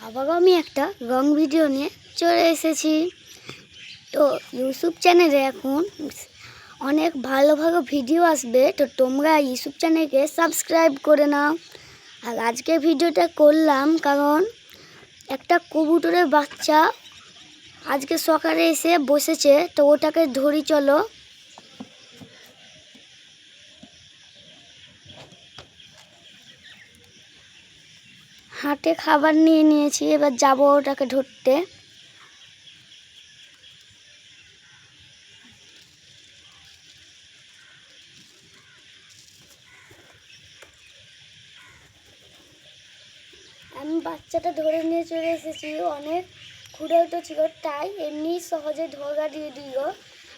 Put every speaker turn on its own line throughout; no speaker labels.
আবারও আমি একটা রং ভিডিও নিয়ে চলে এসেছি। তো ইউটিউব চ্যানেলে এখন অনেক ভালো ভালো ভিডিও আসবে, তো তোমরা ইউটিউব চ্যানেলকে সাবস্ক্রাইব করে নাও। আর আজকে ভিডিওটা করলাম কারণ একটা কবুতরের বাচ্চা আজকে সকালে এসে বসেছে, তো ওটাকে ধরি চলো। হাতে খাবার নিয়ে নিয়েছি, এবার যাবো ওটাকে ধরতে। আমি বাচ্চাটা ধরে নিয়ে চলে এসেছি, অনেক ক্ষুধার্ত ছিল তাই এমনি সহজে ধরা দিয়ে দিল।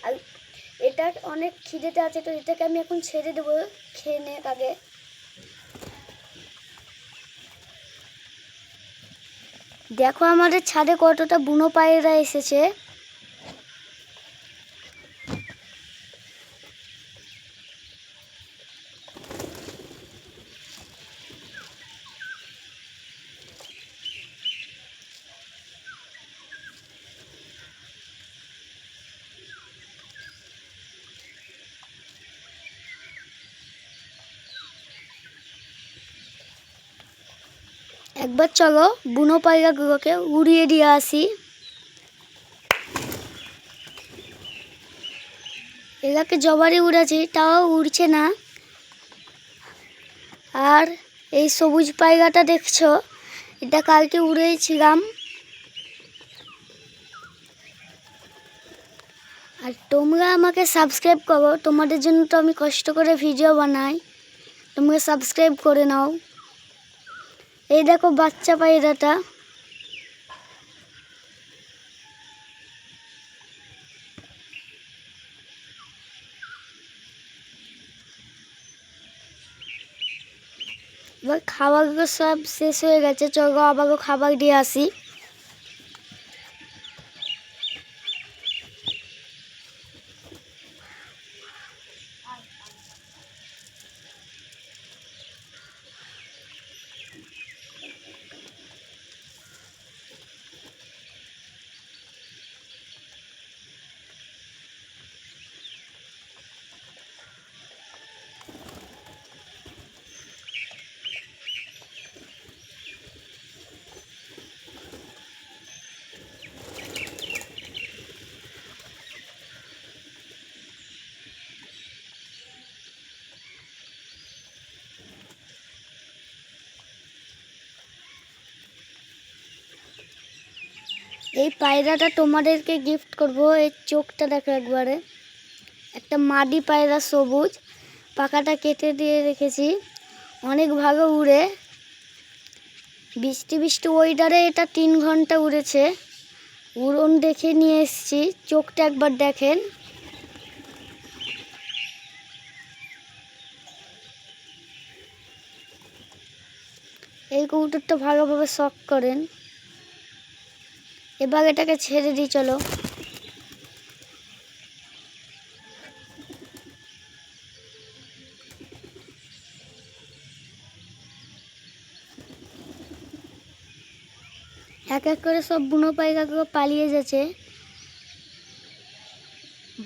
আর এটা অনেক খিদেতে আছে, তো এটাকে আমি এখন ছেড়ে দেবো, খেয়ে নে আগে। দেখো আমাদের ছাদে কতটা বুনো পায়রা এসেছে। একবার চলো বুনো পায়রাগুলোকে উড়িয়ে দিয়ে আসি। এলাকে জবারই উড়েছি, তাও উড়ছে না। আর এই সবুজ পায়রাটা দেখছো, এটা কালকে উড়েছিলাম। আর তোমরা আমাকে সাবস্ক্রাইব করো, তোমাদের জন্য তো আমি কষ্ট করে ভিডিও বানাই, তোমরা সাবস্ক্রাইব করে নাও। এই দেখো বাচ্চা পায়রাটা। এবার খাবারগুলো সব শেষ হয়ে গেছে, চলো আবারও খাবার দিয়ে আসি। এই পায়রাটা তোমাদেরকে গিফট করব। এই চোখটা দেখো একবারে, একটা মাদি পায়রা সবুজ, পাখাটা কেটে দিয়ে রেখেছি, অনেক ভালো উড়ে। বৃষ্টি বৃষ্টি ওয়েদারে এটা 3 ঘন্টা উড়েছে। উড়ন দেখে নিয়ে এসেছি, চোখটা একবার দেখেন। এই কবুতরটা ভালোভাবে শখ করেন। এবার এটাকে ছেড়ে দিই চলো। এক এক করে সব বুনো পায়রাগুলো পালিয়ে যাচ্ছে।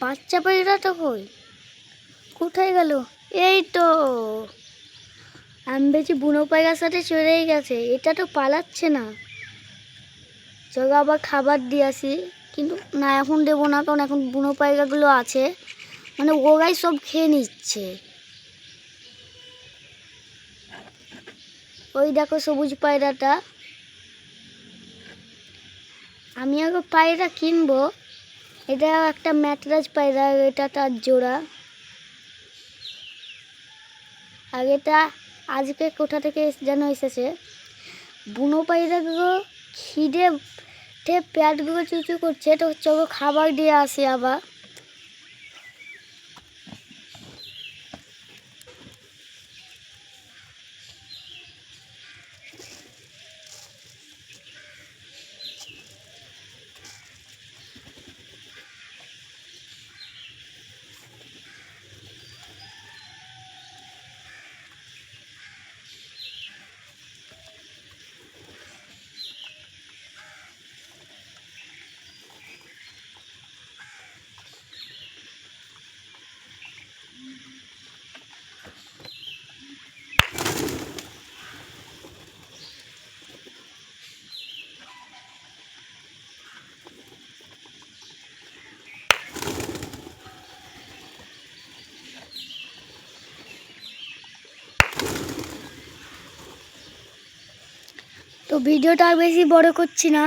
বাচ্চা পায়রাটা কই, কোথায় গেল? এই তো আমি বেশি বুনো পায়রার সাথে চলেই গেছে, এটা তো পালাচ্ছে না। চলো আবার খাবার দিয়ে আসি, কিন্তু না এখন দেবো না, কারণ এখন বুনো পায়রাগুলো আছে, মানে ওরাই সব খেয়ে নিচ্ছে। ওই দেখো সবুজ পায়রাটা। আমি আগে পায়রা কিনবো, এটা একটা ম্যাটরাজ পায়রা, এটা তার জোড়া। আর এটা আজকে কোথা থেকে যেন এসেছে। বুনো পায়রাগুলো খিদে পেটগুলো চুচু করছে, তো চলো খাবার দিয়ে আসি আবার। তো ভিডিওটা আর বেশি বড় করছি না,